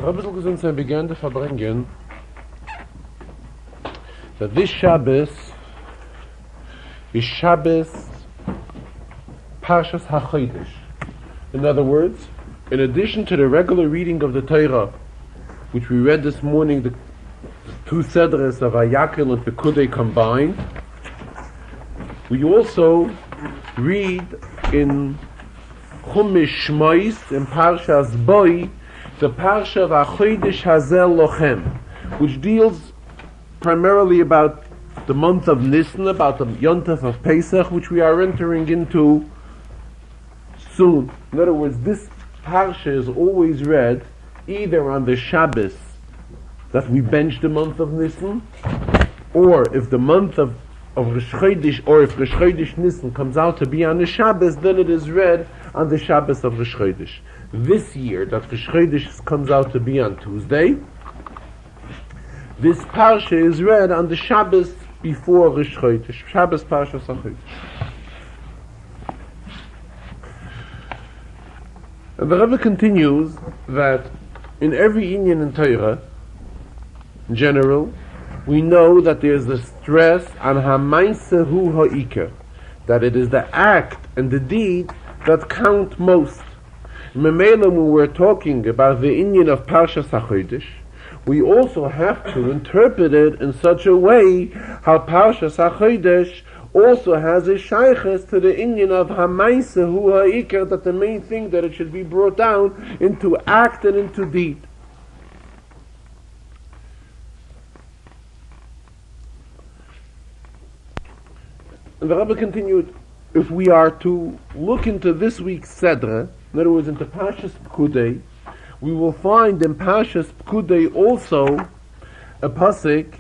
Rabbi Zalman began to Farbrengen that this Shabbos is Shabbos Parshas HaChodesh. In other words, in addition to the regular reading of the Torah, which we read this morning, the two Sedras of Vayakhel and Pekudei combined, we also read in Chumash Shmois, in Parshas Boi, the Parsha of HaChodesh Hazel Lochem, which deals primarily about the month of Nisan, about the Yontef of Pesach, which we are entering into soon. In other words, this Parsha is always read either on the Shabbos that we bench the month of Nisan, or if the month of Rosh Chodesh, or if Rosh Chodesh Nisan comes out to be on the Shabbos, then it is read on the Shabbos of Rosh Chodesh. This year, that Rosh Chodesh comes out to be on Tuesday, this Parsha is read on the Shabbos before Rosh Chodesh, Shabbos Parshas HaChodesh. And the Rebbe continues that in every inyan in Torah, in general, we know that there is a stress on ha'maaseh hu ha'ikar, that it is the act and the deed that count most. Memela, when we're talking about the inyan of Parshas HaChodesh, we also have to interpret it in such a way how Parshas HaChodesh also has a shayches to the inyan of ha'maaseh hu ha'ikar, that the main thing that it should be brought down into act and into deed. And the Rebbe continued, if we are to look into this week's Sedra, in other words, into Parshas Pekudei, we will find in Parshas Pekudei also a pasuk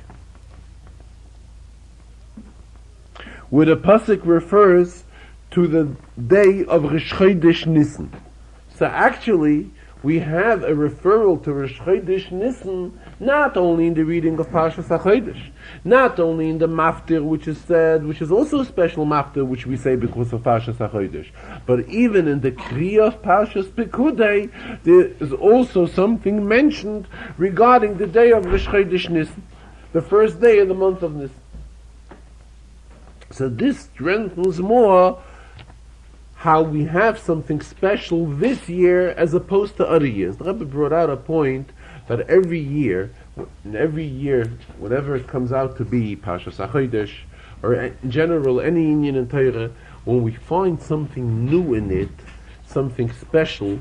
where the pasuk refers to the day of Rosh Chodesh Nisan. So actually, we have a referral to Rosh Chodesh Nisan not only in the reading of Parshas HaChodesh, not only in the maftir which is said, which is also a special maftir which we say because of Parshas HaChodesh, but even in the Kriya of Parshas Pekudei, there is also something mentioned regarding the day of Rosh Chodesh Nisan, the first day of the month of Nisan. So this strengthens more how we have something special this year as opposed to other years. The Rebbe brought out a point that every year, whatever it comes out to be, Parshas HaChodesh, or in general any inyan in Torah, when we find something new in it, something special,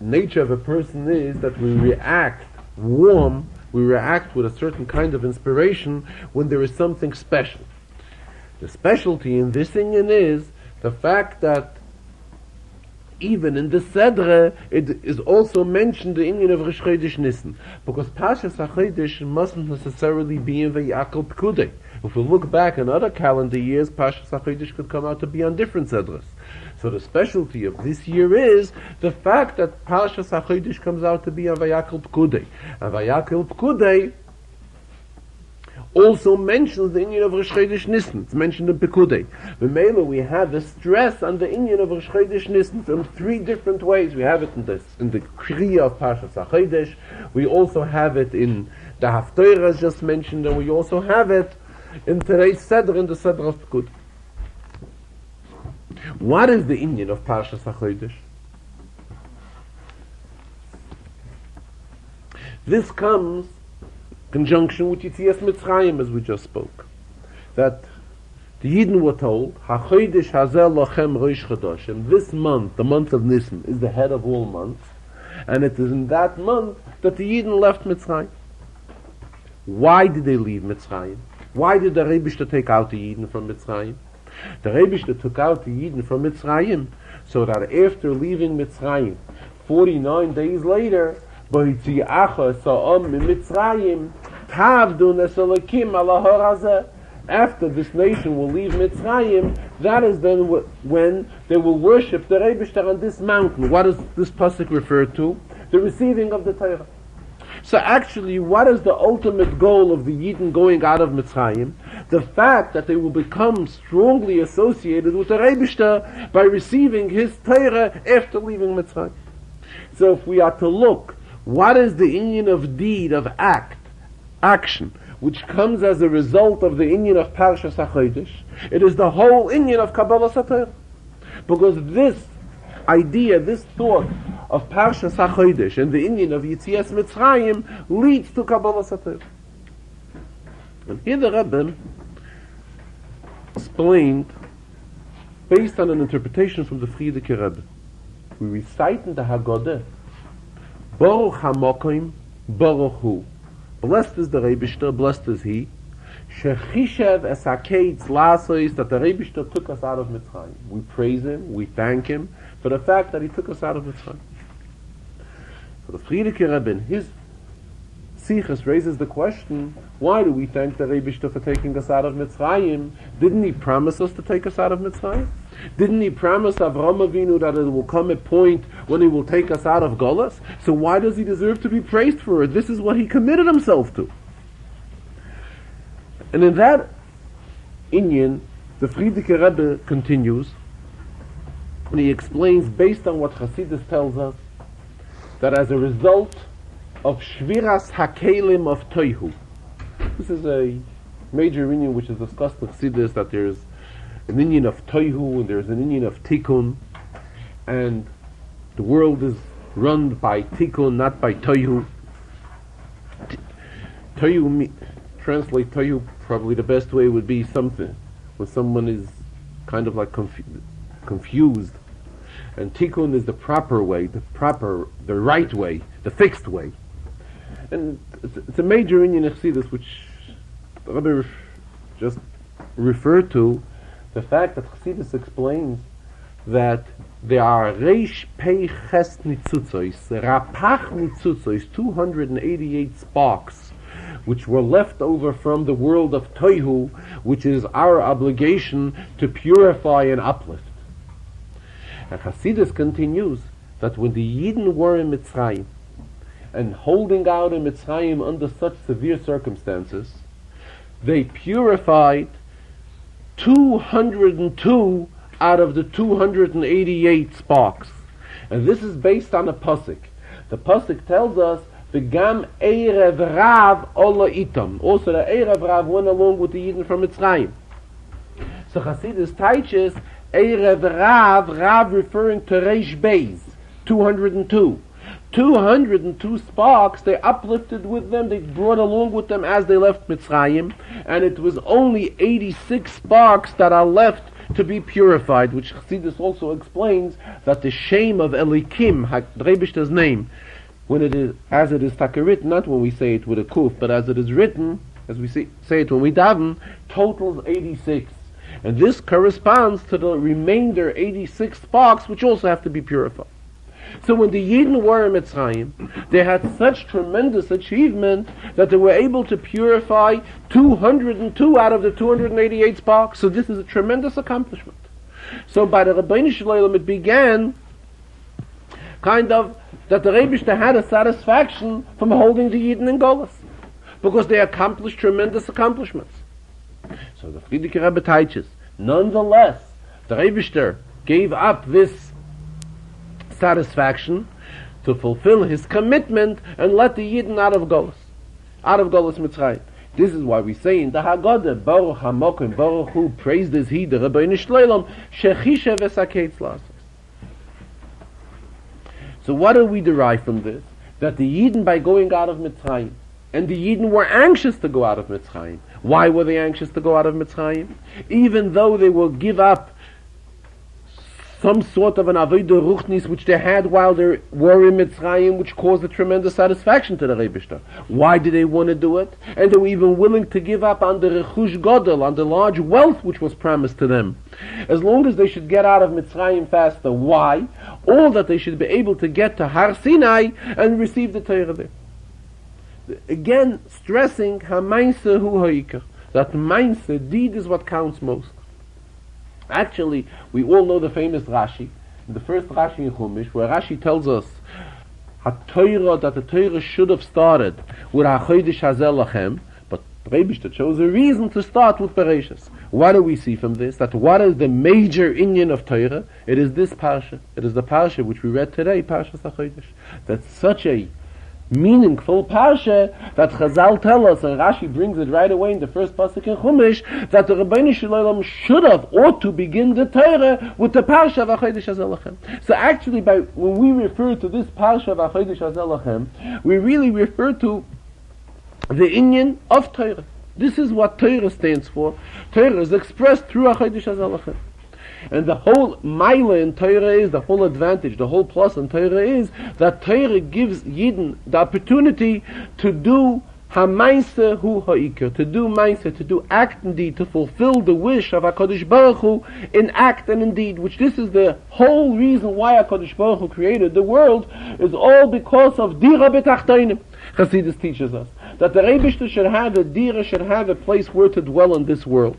nature of a person is that we react warm, we react with a certain kind of inspiration when there is something special. The specialty in this inyan is the fact that even in the Sedra, it is also mentioned the inyan of Rosh Chodesh Nisan, because Parshas HaChodesh mustn't necessarily be in Vayakhel-Pekudei. If we look back in other calendar years, Parshas HaChodesh could come out to be on different Sedras. So the specialty of this year is the fact that Parshas HaChodesh comes out to be on Vayakhel-Pekudei. And Vayakhel-Pekudei also mentions the inyan of Rosh Chodesh Nisan. It's mentioned in Pekudei. Memela, we have the stress on the inyan of Rosh Chodesh Nisan from three different ways. We have it in the Kriya of Parshas HaChodesh. We also have it in the Haftorah just mentioned, and we also have it in today's Sedr, in the Sedr of Pekudei. What is the inyan of Parshas HaChodesh? This comes conjunction with Yetzias Mitzrayim, as we just spoke, that the Yidden were told, HaChodesh Hazel Lochem Rosh Chodashim, this month, the month of Nisan, is the head of all months, and it is in that month that the Yidden left Mitzrayim. Why did they leave Mitzrayim? Why did the Rebishter take out the Yidden from Mitzrayim? The Rebishter took out the Yidden from Mitzrayim so that after leaving Mitzrayim, 49 days later, after this nation will leave Mitzrayim, that is then when they will worship the Rebishter on this mountain. What does this pasuk refer to? The receiving of the Torah. So actually, what is the ultimate goal of the Yidden going out of Mitzrayim? The fact that they will become strongly associated with the Rebishter by receiving his Torah after leaving Mitzrayim. So if we are to look What is the inyan of deed, of action, which comes as a result of the inyan of Parshas HaChodesh? It is the whole inyan of Kabbalas HaTorah. Because this idea, this thought of Parshas HaChodesh and the inyan of Yitzias Mitzrayim leads to Kabbalas HaTorah. And here the Rebbe explained, based on an interpretation from the Frierdiker Rebbe. We recite in the Haggadah, Baruch HaMokim, Baruch Hu. Blessed is the Rebishter, blessed is He. Shechishev es hakeitz lasois, that the Rebishter took us out of Mitzrayim. We praise Him, we thank Him for the fact that He took us out of Mitzrayim. So the Frierdiker Rebbe in his Sichas raises the question, why do we thank the Rebishter for taking us out of Mitzrayim? Didn't He promise us to take us out of Mitzrayim? Didn't He promise Avraham Avinu that it will come a point when He will take us out of Golas? So why does He deserve to be praised for it? This is what He committed Himself to. And in that inyan, the Frierdiker Rebbe continues, and he explains, based on what Chassidus tells us, that as a result of Shviras HaKelim of Toihu, this is a major inyan which is discussed in Chassidus, that there's an inyan of Toihu and there's an inyan of Tikkun, and the world is run by Tikkun, not by Toihu. Translate Toihu, probably the best way would be something when someone is kind of like confused, and Tikkun is the proper way, the right way, the fixed way. And it's a major inyan in Chassidus which the Rebbe just referred to, the fact that Chassidus explains that there are Reish Pei Ches Nitzutzois, Rapach Nitzutzois, 288 sparks, which were left over from the world of Toihu, which is our obligation to purify and uplift. And Chassidus continues that when the Yidden were in Mitzrayim, and holding out in Mitzrayim under such severe circumstances, they purified 202 out of the 288 sparks. And this is based on a pasuk. The pasuk tells us, V'gam Erev Rav Ola Itam. Also the Erev Rav went along with the Yidden from Mitzrayim. So Chassidus teaches Erev Rav referring to Reish Beis, 202. 202 sparks they uplifted with them, they brought along with them as they left Mitzrayim, and it was only 86 sparks that are left to be purified, which Chassidus also explains that the shame of Elikim, the Rebishter's name, when it is, as it is written, not when we say it with a kuf, but as it is written, as we say it when we daven, totals 86. And this corresponds to the remainder 86 sparks which also have to be purified. So when the Yidden were in Mitzrayim, they had such tremendous achievement that they were able to purify 202 out of the 288 sparks. So this is a tremendous accomplishment. So by the Rabbeinu Shalom it began kind of that the Rebishter had a satisfaction from holding the Yidden in Golas, because they accomplished tremendous accomplishments. So the Frierdiker Rebbe teaches, nonetheless, the Rebishter gave up this satisfaction to fulfill his commitment and let the Yidden out of Golas Mitzrayim. This is why we say in the Haggadah, Baruch HaMokim, Baruch Hu, praised is He, the Rebbeinu Shalom, Shechishev es hakeitz lasos. So what do we derive from this? That the Yidden, by going out of Mitzrayim, and the Yidden were anxious to go out of Mitzrayim. Why were they anxious to go out of Mitzrayim? Even though they will give up some sort of an avodah ruchnis which they had while they were in Mitzrayim, which caused a tremendous satisfaction to the Rebishter. Why did they want to do it? And they were even willing to give up on the rechush gadol, on the large wealth which was promised to them, as long as they should get out of Mitzrayim faster. Why? All that they should be able to get to Har Sinai and receive the Torah there. Again, stressing ha'mainse hu ha'ikar, that mainse, deed, is what counts most. Actually, we all know the famous Rashi, the first Rashi in Chumash, where Rashi tells us HaTorah, that the Torah should have started with HaChodesh Hazeh Lachem, but Rebishter chose a reason to start with Bereshis. What do we see from this? That what is the major inyan of Torah? It is this parsha. It is the parsha which we read today, Parshas HaChodesh. That such a meaningful parsha that Chazal tell us, and Rashi brings it right away in the first pasuk in Chumash, that the Rebbeinu Shalom ought to begin the Torah with the parsha Vachodesh Hazeh Lachem. So actually, when we refer to this parsha Vachodesh Hazeh Lachem, we really refer to the inyan of Torah. This is what Torah stands for. Torah is expressed through Vachodesh Hazeh Lachem. And the whole maila in Torah is, the whole advantage, the whole plus in Torah is that Torah gives Yidden the opportunity to do ha'maisa hu ha'ikar, to do maisa, to do act and deed, to fulfill the wish of HaKadosh Baruch Hu in act and in deed, which this is the whole reason why HaKadosh Baruch Hu created the world, is all because of dira b'tachtonim. Chassidus teaches us that the Rebbeinu should have a dira, should have a place where to dwell in this world.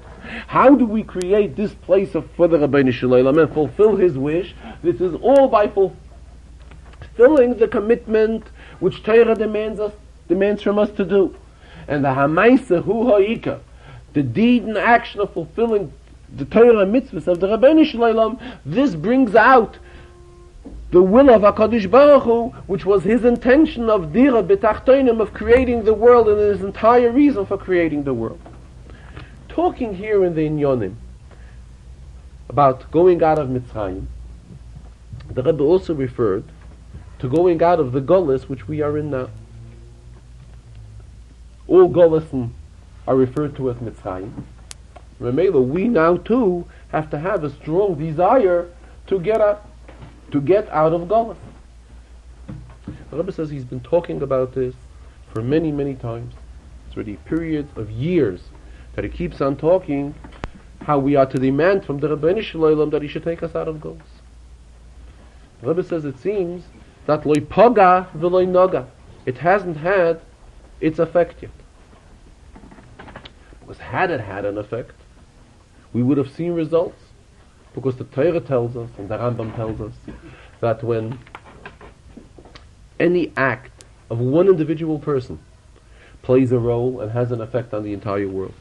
How do we create this place for the Rebbeinu Shalom and fulfill his wish? This is all by fulfilling the commitment which Torah demands from us to do. And the hamaisa hu ha'ika, the deed and action of fulfilling the Torah mitzvahs of the Rebbeinu Shalom, this brings out the will of HaKadosh Baruch Hu, which was his intention of dira b'tachtonim, of creating the world, and his entire reason for creating the world. Talking here in the Inyonim about going out of Mitzrayim, the Rebbe also referred to going out of the Golus which we are in now. All Golusim are referred to as Mitzrayim. Remember, we now too have to have a strong desire to get out of Golus. The Rebbe says he's been talking about this for many, many times. It's already a period of years that he keeps on talking how we are to demand from the Rebbeinu Shalom that he should take us out of Golus. The Rebbe says it seems that loy paga v'loy noga, it hasn't had its effect yet. Because had it had an effect, we would have seen results. Because the Torah tells us, and the Rambam tells us, that when any act of one individual person plays a role and has an effect on the entire world.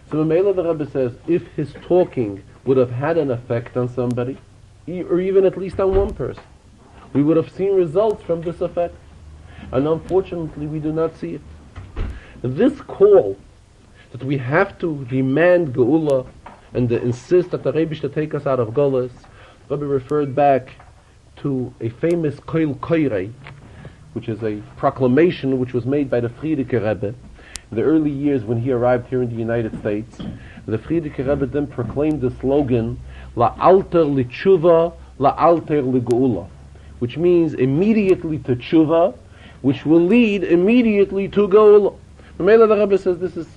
So Mamela the Rebbe says, if his talking would have had an effect on somebody, or even at least on one person, we would have seen results from this effect. And unfortunately, we do not see it. And this call that we have to demand Geula and to insist that the Rebbe should take us out of Golus, Rebbe referred back to a famous Koil Koirei, which is a proclamation which was made by the Frierdiker Rebbe in the early years when he arrived here in the United States. The Frierdiker Rebbe then proclaimed the slogan, La alter li tshuva, la alter li geula, which means immediately to tshuva, which will lead immediately to geula. The Mela the Rebbe says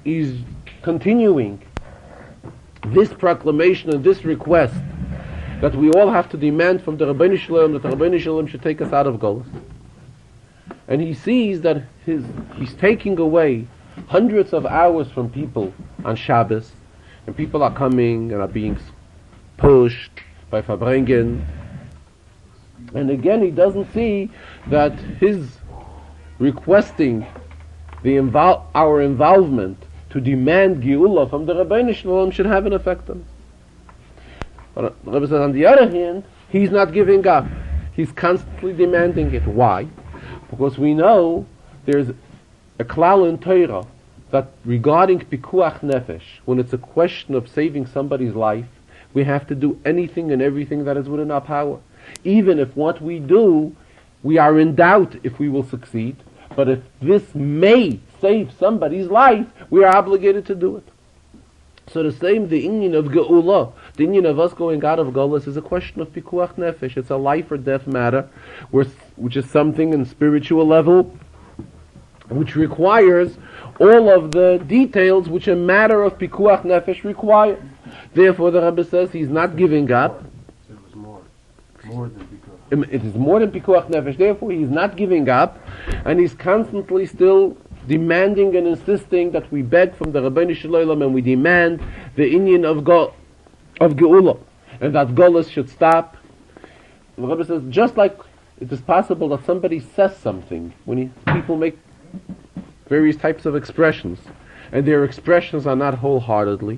he's continuing this proclamation and this request that we all have to demand from the Rebbeinu Shalom that the Rebbeinu Shalom should take us out of Golus. And he sees that he's taking away hundreds of hours from people on Shabbos, and people are coming and are being pushed by Farbrengen. And again, he doesn't see that his requesting our involvement to demand Geula from the Rebbeinu Shalom should have an effect on us. But the Rebbe says, on the other hand, he's not giving up. He's constantly demanding it. Why? Because we know there's a klal in Torah that regarding pikuach nefesh, when it's a question of saving somebody's life, we have to do anything and everything that is within our power. Even if what we do, we are in doubt if we will succeed, but if this may save somebody's life, we are obligated to do it. So the same, the inyan of Geula, the inyan of us going out of Golus is a question of pikuach nefesh. It's a life or death matter, which is something in spiritual level, which requires all of the details which a matter of pikuach nefesh requires. Therefore, the Rebbe says he's not giving up. It was more than pikuach. It is more than pikuach nefesh. Therefore, he's not giving up, and he's constantly still demanding and insisting that we beg from the Rebbeinu Shalom and we demand the inyan of Geula, and that Golus should stop. The Rebbe says, just like it is possible that somebody says something, when people make various types of expressions, and their expressions are not wholeheartedly,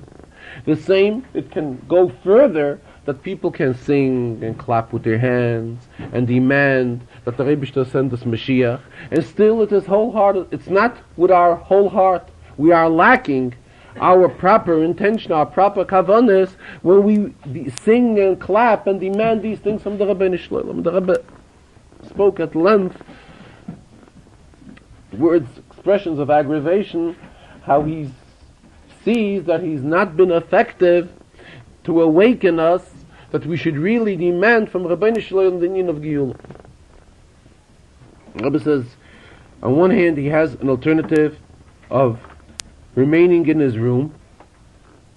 the same, it can go further that people can sing and clap with their hands and demand that the Rebbe send us Mashiach, and still it is wholehearted. It's not with our whole heart. We are lacking our proper intention, our proper kavanas, when we sing and clap and demand these things from the Rebbeinu Shalom. The Rebbe spoke at length, words, expressions of aggravation, how he sees that he's not been effective to awaken us, that we should really demand from Rebbeinu Shalom the union of Geulah. Rebbe says, on one hand, he has an alternative of remaining in his room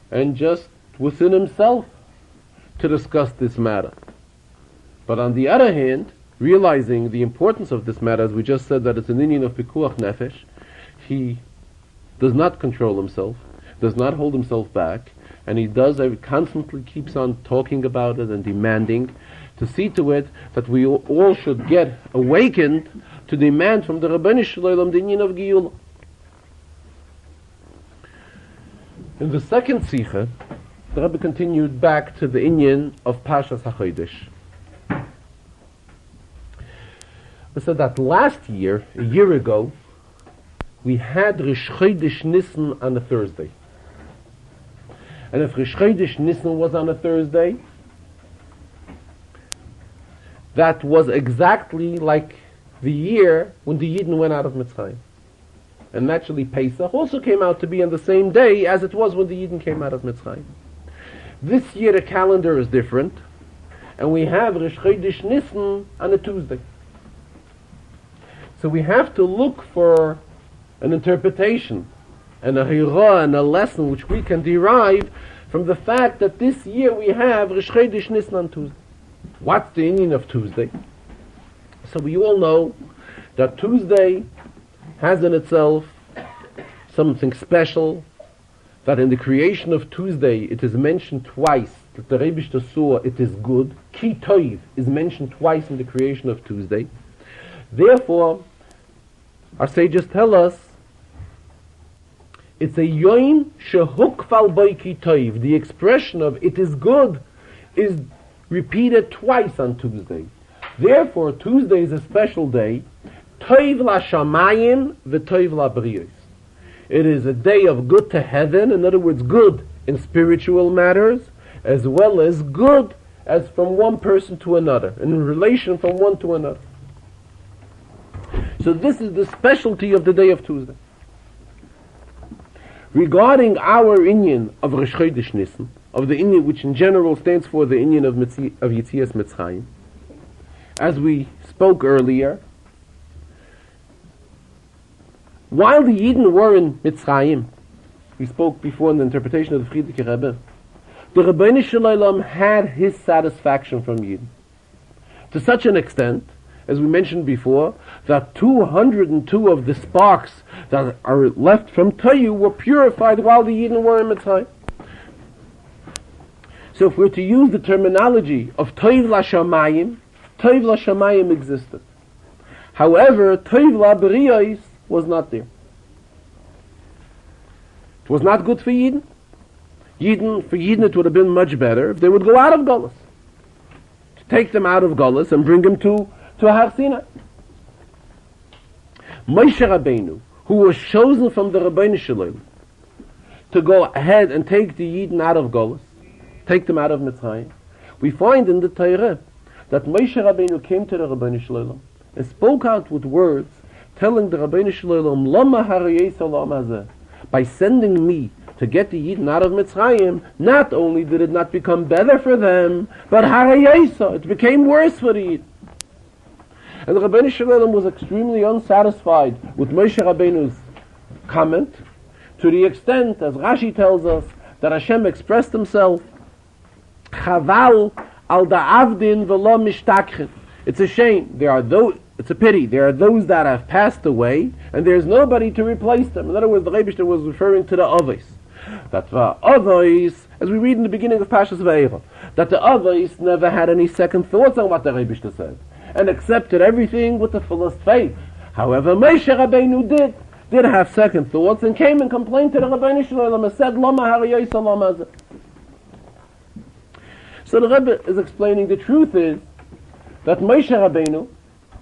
and just within himself to discuss this matter. But on the other hand, realizing the importance of this matter, as we just said that it's an union of Pikuach Nefesh, he does not control himself, does not hold himself back, and he constantly keeps on talking about it and demanding to see to it that we all should get awakened to demand from the Rebbeinu Shalom the union of Geulah. In the second Sikha, the Rebbe continued back to the inyan of Pashas HaChodesh. We said that last year, a year ago, we had Rish Chodesh Nisan on a Thursday. And if Rish Chodesh Nisan was on a Thursday, that was exactly like the year when the Yidden went out of Mitzrayim. And naturally Pesach also came out to be on the same day as it was when the Yidden came out of Mitzrayim. This year the calendar is different, and we have Rish Chodesh Nisan on a Tuesday. So we have to look for an interpretation and a hirah and a lesson which we can derive from the fact that this year we have Rish Chodesh Nisan on Tuesday. What's the meaning of Tuesday? So we all know that Tuesday has in itself something special, that in the creation of Tuesday it is mentioned twice that the Rebbe saw it is good. Ki Toiv is mentioned twice in the creation of Tuesday. Therefore, our sages tell us it's a Yom Shehukval Boi Ki Toiv. The expression of it is good is repeated twice on Tuesday. Therefore, Tuesday is a special day. Toiv la shamayim v'toiv la briyos. It is a day of good to heaven, in other words, good in spiritual matters, as well as good as from one person to another, in relation from one to another. So this is the specialty of the day of Tuesday. Regarding our inyan of Rish Chodesh Nisan, of the inyan which in general stands for the inyan of Yetzias Mitzrayim, as we spoke earlier, while the Yidden were in Mitzrayim, we spoke before in the interpretation of the Friedrich Rebbe, the Rebbeinu Shalom had his satisfaction from Yidden. To such an extent, as we mentioned before, that 202 of the sparks that are left from Toyu were purified while the Yidden were in Mitzrayim. So if we're to use the terminology of Toiv la Shamayim existed. However, Toiv la Beriyos was not there. It was not good for Yidden. For Yidden it would have been much better if they would go out of Golus. To take them out of Golus and bring them to Har Sinai. Moshe Rabbeinu, who was chosen from the Rebbeinu Shalom to go ahead and take the Yidden out of Golus, take them out of Mitzrayim, we find in the Torah that Moshe Rabbeinu came to the Rebbeinu Shalom and spoke out with words telling the Rebbeinu Shalom, Lama harayes olam hazeh, by sending me to get the Yidden out of Mitzrayim, not only did it not become better for them, but harayes, it became worse for the Yidden. And the Rebbeinu Shalom was extremely unsatisfied with Moshe Rabbeinu's comment, to the extent, as Rashi tells us, that Hashem expressed himself, Chaval al da'avdin v'lo mishtakhin. It's a shame. It's a pity. There are those that have passed away, and there's nobody to replace them. In other words, the Rebbe was referring to the Avos. That the Avos, as we read in the beginning of Pashas Vayakhel, that the Avos never had any second thoughts on what the Rebbe said, and accepted everything with the fullest faith. However, Moshe Rabbeinu did have second thoughts, and came and complained to the Rebbeinu Shalom and said, Lama harayos olam hazeh. So the Rebbe is explaining the truth is that Moshe Rabbeinu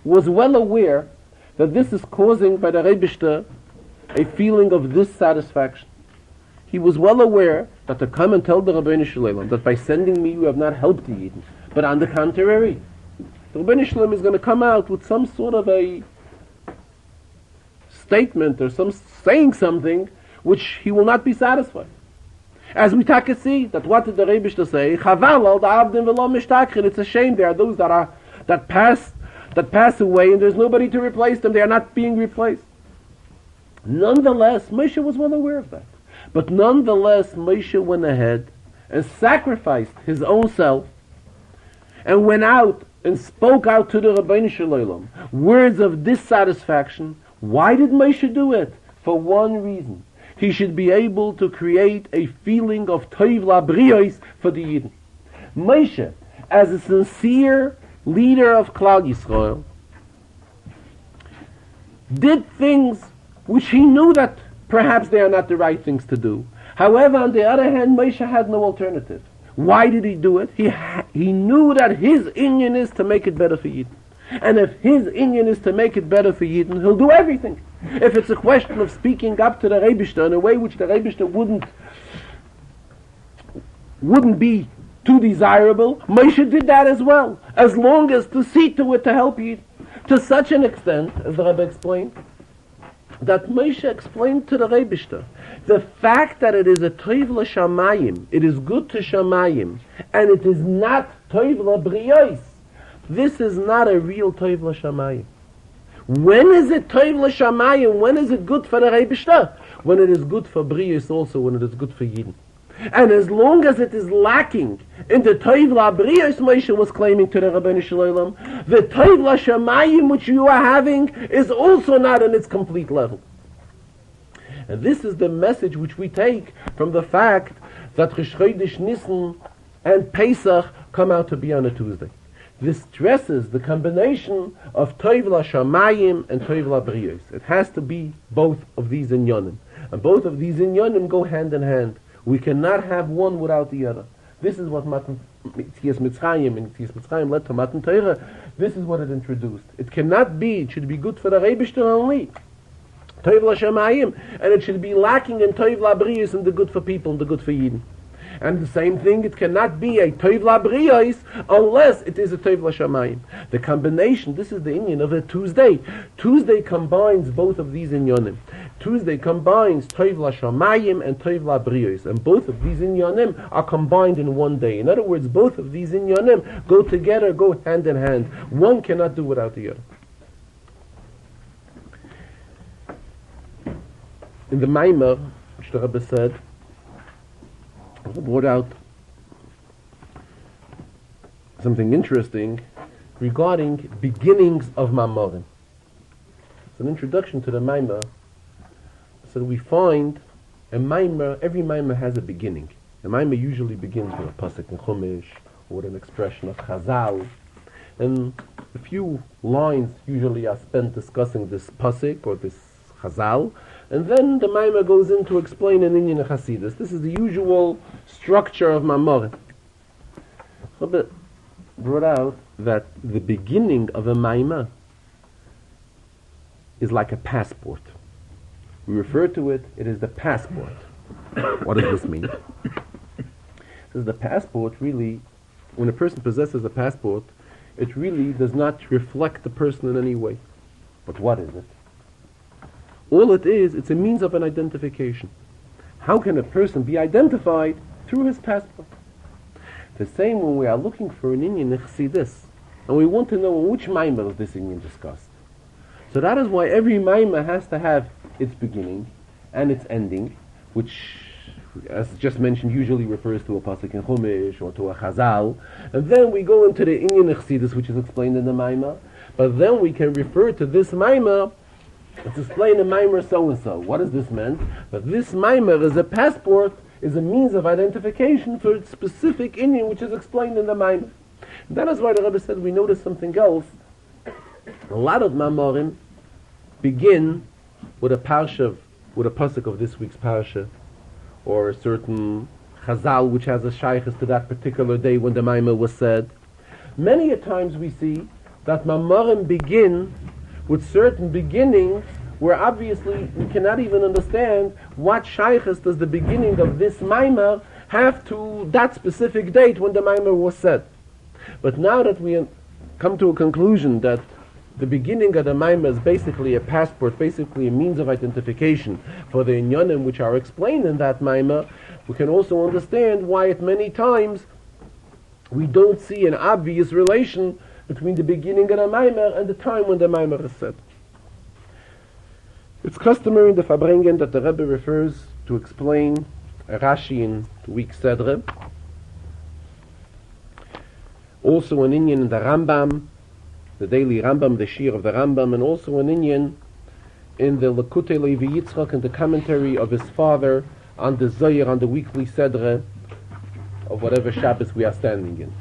was well aware that this is causing by the Rebishter a feeling of dissatisfaction. He was well aware that to come and tell the Rabbeinu Shalom that by sending me you have not helped the Yidden, but on the contrary, the Rabbeinu Shalom is going to come out with some sort of a statement or saying something which he will not be satisfied. As we can see that what did the Rebishter say? Chaval al da'avdim v'lo mishtakrin. It's a shame there are those that pass away and there's nobody to replace them. They are not being replaced. Nonetheless, Moshe was well aware of that. But nonetheless, Moshe went ahead and sacrificed his own self and went out and spoke out to the Rabbeinu Shalom words of dissatisfaction. Why did Moshe do it? For one reason. He should be able to create a feeling of toiv labriyos for the Yidden. Moshe, as a sincere leader of Klal Yisrael, did things which he knew that perhaps they are not the right things to do. However, on the other hand, Moshe had no alternative. Why did he do it? He knew that his inyan is to make it better for Yidden. And if his inyan is to make it better for Yidden, he'll do everything. If it's a question of speaking up to the Rebishter in a way which the Rebishter wouldn't be too desirable, Moshe did that as well, as long as to see to it to help Yidden. To such an extent, as the Rebbe explained, that Moshe explained to the Rebishter the fact that it is a toiv l'shamayim, it is good to shamayim, and it is not toiv l'briyos. This is not a real toiv l'shamayim. When is it toiv l'shamayim? When is it good for the Rebishter? When it is good for briyos also, when it is good for Yidden. And as long as it is lacking in the toiv l'briyos, Moshe was claiming to the Rabbeinu Shalom, the toiv l'shamayim which you are having is also not in its complete level. And this is the message which we take from the fact that Rosh Chodesh Nisan and Pesach come out to be on a Tuesday. This stresses the combination of toiv l'shamayim and toiv l'briyos. It has to be both of these inyanim. And both of these inyanim go hand in hand. We cannot have one without the other. This is what Tzias Mitzrayim and Tzias Mitzrayim led to Matan Torah. This is what it introduced. It cannot be, it should be good for the Rebishter only. Toiv l'shamayim, and it should be lacking in toiv l'briyos and the good for people and the good for Yidden. And the same thing, it cannot be a toiv l'briyos unless it is a toiv l'shamayim. The combination, this is the inyan of a Tuesday. Tuesday combines both of these inyanim. Tuesday combines toiv l'shamayim and toiv l'briyos, and both of these inyanim are combined in one day. In other words, both of these inyanim go together, go hand in hand. One cannot do without the other. In the Maimer, which the Rebbe said, brought out something interesting regarding beginnings of Mamorim. It's an introduction to the Maimer. So we find a Maimer, every Maimer has a beginning. The Maimer usually begins with a pasuk in Chumash or with an expression of Chazal. And a few lines usually are spent discussing this pasuk or this Chazal. And then the Maimer goes in to explain an inyan Hasidus. This is the usual structure of Mamorim. Rebbe brought out that the beginning of a Maimer is like a passport. We refer to it, it is the passport. What does this mean? Says the passport really, when a person possesses a passport, it really does not reflect the person in any way. But what is it? All it is, it's a means of an identification. How can a person be identified? Through his passport. The same when we are looking for an inyan Chassidus, and we want to know in which Maimer is this inyan discussed. So that is why every Maimer has to have its beginning and its ending, which, as just mentioned, usually refers to a pasuk in Chumash or to a Chazal. And then we go into the inyan Chassidus, which is explained in the Maimer. But then we can refer to this Maimer. It's explained in Maimer so-and-so. What does this mean? That this Maimer is a passport, is a means of identification for its specific inyan, which is explained in the Maimer. And that is why the Rebbe said we notice something else. A lot of Mamorim begin with a parsha, with a pasuk of this week's parsha, or a certain Chazal, which has a shaykhs to that particular day when the Maimer was said. Many a times we see that Mamorim begin with certain beginnings where obviously we cannot even understand what shaykhs does the beginning of this Maimer have to that specific date when the Maimer was said. But now that we come to a conclusion that the beginning of the Maimer is basically a passport, basically a means of identification for the inyanim which are explained in that Maimer, we can also understand why at many times we don't see an obvious relation between the beginning of the Maimer and the time when the Maimer is said. It's customary in the Farbrengen that the Rebbe refers to explain a Rashi in the week Sedre, also an Inyan in the Rambam, the daily Rambam, the Shir of the Rambam, and also an Inyan in the Lekutei Levi Yitzchak and the commentary of his father on the Zohar, on the weekly Sedre of whatever Shabbos we are standing in.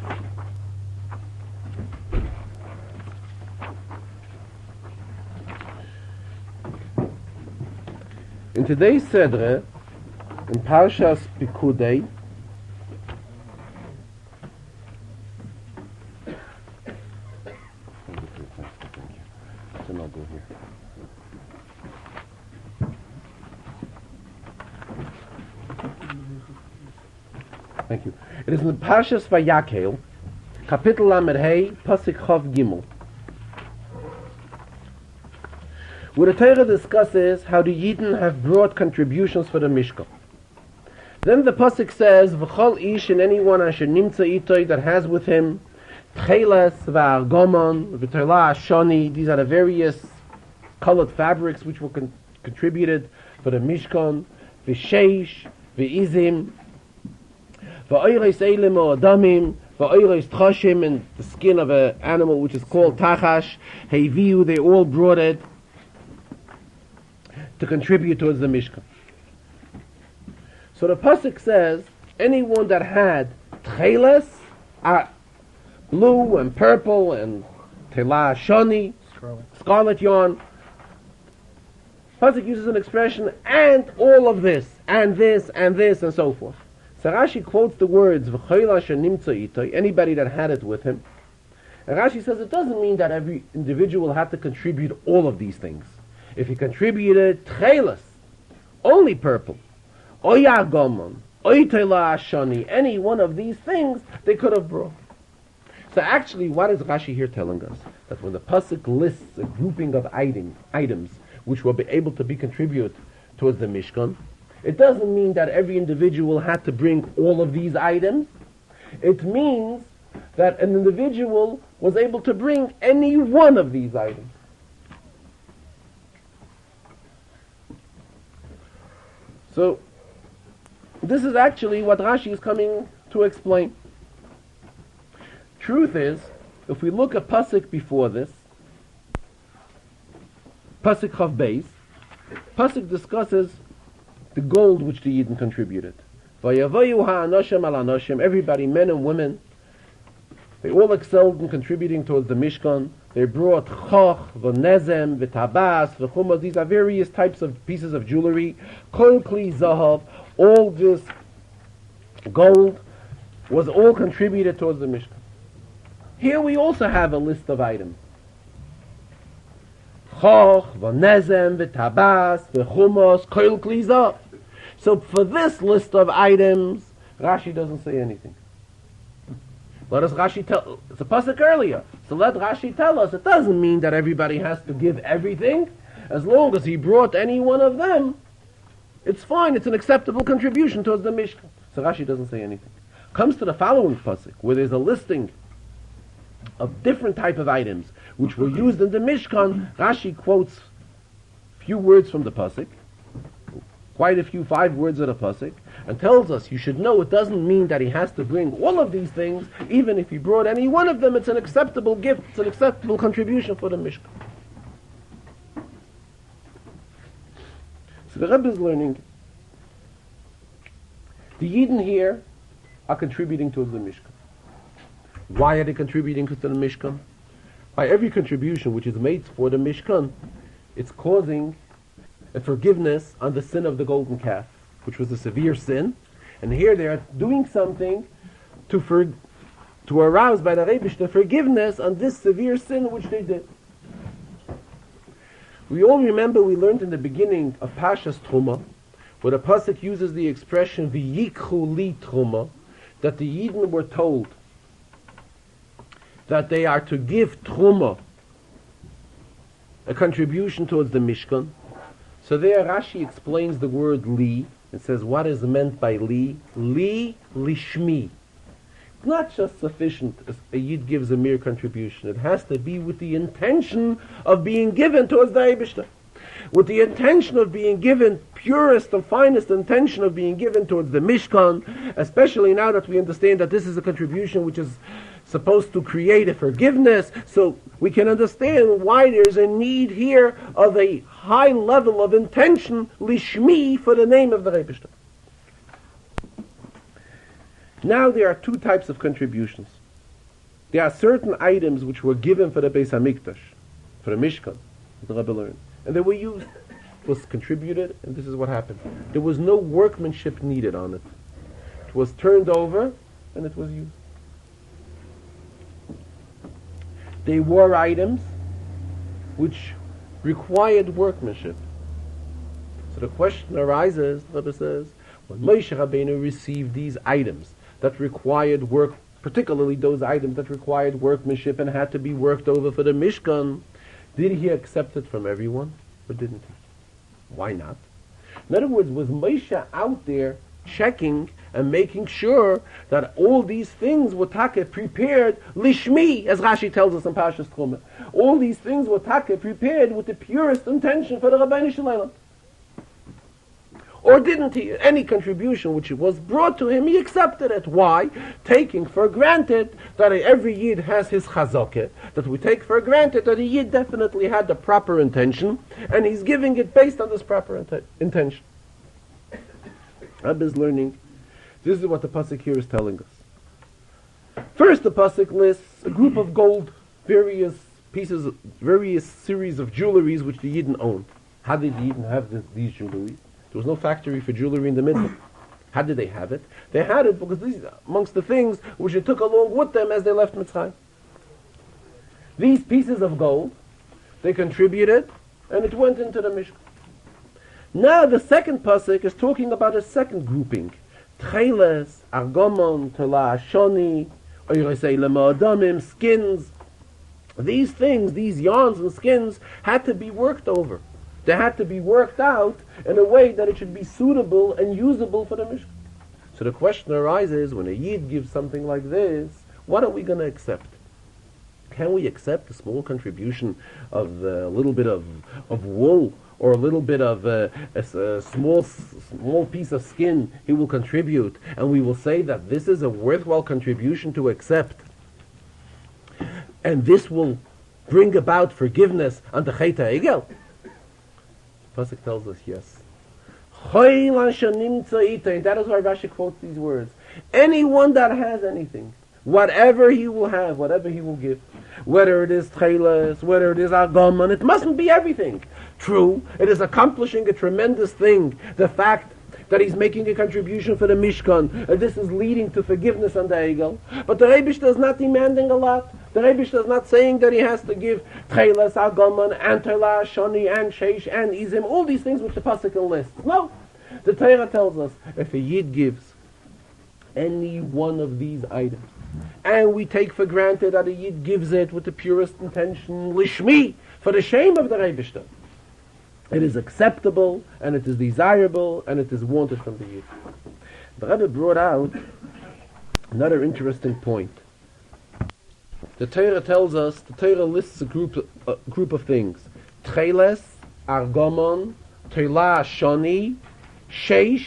In today's Sedre, in Parshas Pekudei, thank you. It is in the Parshas Vayakhel, Kapitel Lamed Hey, Pasuk Chav Gimel, where the Torah discusses how the Yidden have brought contributions for the Mishkan. Then the Pasuk says, V'chol ish, and anyone asher nimtza itoi, that has with him Tcheles, V'argomon, V'terla Ashoni, these are the various colored fabrics which were contributed for the Mishkan, V'sheish, V'izim, V'oireis eilim o adamim, V'oireis tchoshim, and the skin of an animal which is called tachash, Heiviu, they all brought it to contribute towards the Mishkan. So the Pasuk says, anyone that had tcheles, blue and purple and tela shoni, scarlet yarn, Pasuk uses an expression, and all of this, and this, and this, and so forth. So Rashi quotes the words, V'choila shenimtza itoi, anybody that had it with him. And Rashi says it doesn't mean that every individual had to contribute all of these things. If he contributed tcheles, only purple, oy agomon, oy tela ashani, any one of these things they could have brought. So actually, what is Rashi here telling us? That when the Pasuk lists a grouping of items which will be able to be contributed towards the Mishkan, it doesn't mean that every individual had to bring all of these items. It means that an individual was able to bring any one of these items. So, this is actually what Rashi is coming to explain. Truth is, if we look at Pasuk before this, Pasuk Chav Beis, Pasuk discusses the gold which the Yidden contributed. Vayavayu ha'anoshim al anoshim, everybody, men and women, they all excelled in contributing towards the Mishkan. They brought choch, v'nezem, v'tabas, v'chumos. These are various types of pieces of jewelry. Kol kli zahav, all this gold was all contributed towards the Mishkan. Here we also have a list of items. Choch, v'nezem, v'tabas, v'chumos, kol kli zahav. So for this list of items, Rashi doesn't say anything. Let us Rashi tell, it's a pasuk earlier, so let Rashi tell us, it doesn't mean that everybody has to give everything. As long as he brought any one of them, it's fine, it's an acceptable contribution towards the Mishkan. So Rashi doesn't say anything. Comes to the following pasuk, where there's a listing of different type of items which were used in the Mishkan. Rashi quotes few words from the pasuk, quite a few, 5 words of the pasuk, and tells us you should know it doesn't mean that he has to bring all of these things. Even if he brought any one of them, it's an acceptable gift, it's an acceptable contribution for the Mishkan. So the Rebbe is learning, the Yidden here are contributing towards the Mishkan. Why are they contributing to the Mishkan? By every contribution which is made for the Mishkan, it's causing a forgiveness on the sin of the golden calf, which was a severe sin, And here they are doing something to arouse by the Rebbeinu forgiveness on this severe sin which they did. We all remember we learned in the beginning of Pashas Truma, where the Pasuk uses the expression V'yikchu li Truma, that the Yidden were told that they are to give Truma, a contribution towards the Mishkan. So there Rashi explains the word li, and says what is meant by li? Li lishmi. It's not just sufficient as a Yid gives a mere contribution. It has to be with the intention of being given towards the Eibishter. With the intention of being given, purest and finest intention of being given towards the Mishkan, especially now that we understand that this is a contribution which is supposed to create a forgiveness, so we can understand why there's a need here of a high level of intention, lishmi, for the name of the Eibishter. Now there are two types of contributions. There are certain items which were given for the Beis HaMikdash, for the Mishkan, the Rebbe learned, and they were used. It was contributed, and this is what happened. There was no workmanship needed on it. It was turned over, and it was used. They were items which required workmanship. So the question arises, the Rebbe says, when Moshe Rabbeinu received these items that required work, particularly those items that required workmanship and had to be worked over for the Mishkan, did he accept it from everyone, or didn't he? Why not? In other words, was Moshe out there checking and making sure that all these things were prepared lishmi, as Rashi tells us in Parshas Truma. All these things were prepared with the purest intention for the Rabbeinu Shalom. Or didn't he? Any contribution which was brought to him, he accepted it. Why? Taking for granted that every Yid has his chazakah, that we take for granted that a Yid definitely had the proper intention, and he's giving it based on this proper intention. Rebbe is learning. This is what the pasuk here is telling us. First, the pasuk lists a group of gold, various pieces, various series of jewelries which the Yidden owned. How did the Yidden have these jewelries? There was no factory for jewelry in the middle. How did they have it? They had it because these are amongst the things which they took along with them as they left Mitzrayim. These pieces of gold, they contributed, and it went into the Mishkan. Now the second pasuk is talking about a second grouping. Tcheles, argomon, tela shoni, oyrosei lema'adamim, skins. These things, these yarns and skins, had to be worked over. They had to be worked out in a way that it should be suitable and usable for the Mishkan. So the question arises, when a Yid gives something like this, what are we going to accept? Can we accept a small contribution of a little bit of wool, or a little bit of a small piece of skin he will contribute, and we will say that this is a worthwhile contribution to accept, and this will bring about forgiveness on the Chet HaEgel? Pasuk tells us yes. And that is why Rashi quotes these words. Anyone that has anything, whatever he will have, whatever he will give, whether it is tcheles, whether it is argomon, it mustn't be everything. True, it is accomplishing a tremendous thing, the fact that he's making a contribution for the Mishkan, and this is leading to forgiveness on the Egel. But the Rebbeinu is not demanding a lot. The Rebbeinu is not saying that he has to give Tcheles, Argomon, and Tela, Shoni, and Sheish, and Izim, all these things which the Pasuk lists. No. The Torah tells us, if a Yid gives any one of these items, and we take for granted that a Yid gives it with the purest intention, lishmi, for the shame of the Rebbeinu, it is acceptable, and it is desirable, and it is wanted from the Yid. The Rebbe brought out another interesting point. The Torah tells us, the Torah lists a group of things. Tcheles, Argomon, Tela, Shoni, Sheish,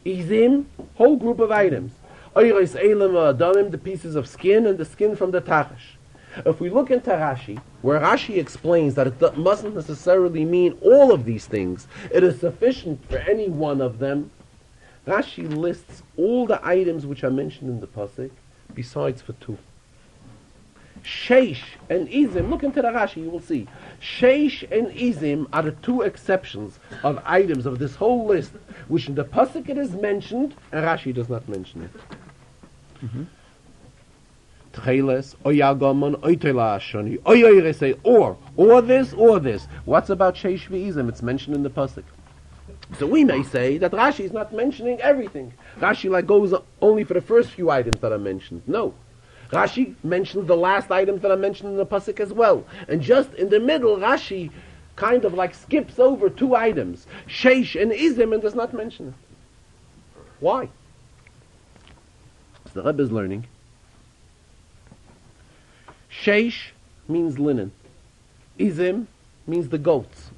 Izim, whole group of items. Oyres, Elam, Adamim, the pieces of skin, and the skin from the Tachash. If we look into Rashi, where Rashi explains that it mustn't necessarily mean all of these things, it is sufficient for any one of them, Rashi lists all the items which are mentioned in the Pasuk, besides for two. Sheish and Izim, look into the Rashi, you will see. Sheish and Izim are the two exceptions of items of this whole list, which in the Pasuk it is mentioned, and Rashi does not mention it. Tcheles, Oyagamon, Oitela Ashoni, Oyoirese, or this. What's about Sheish V'Izim? It's mentioned in the Pasuk. So we may say that Rashi is not mentioning everything. Rashi goes only for the first few items that are mentioned. No. Rashi mentions the last items that are mentioned in the Pasuk as well. And just in the middle, Rashi kind of skips over two items, Sheish and Izim, and does not mention it. Why? So the Rebbe is learning. Sheish means linen. Izim means the goats.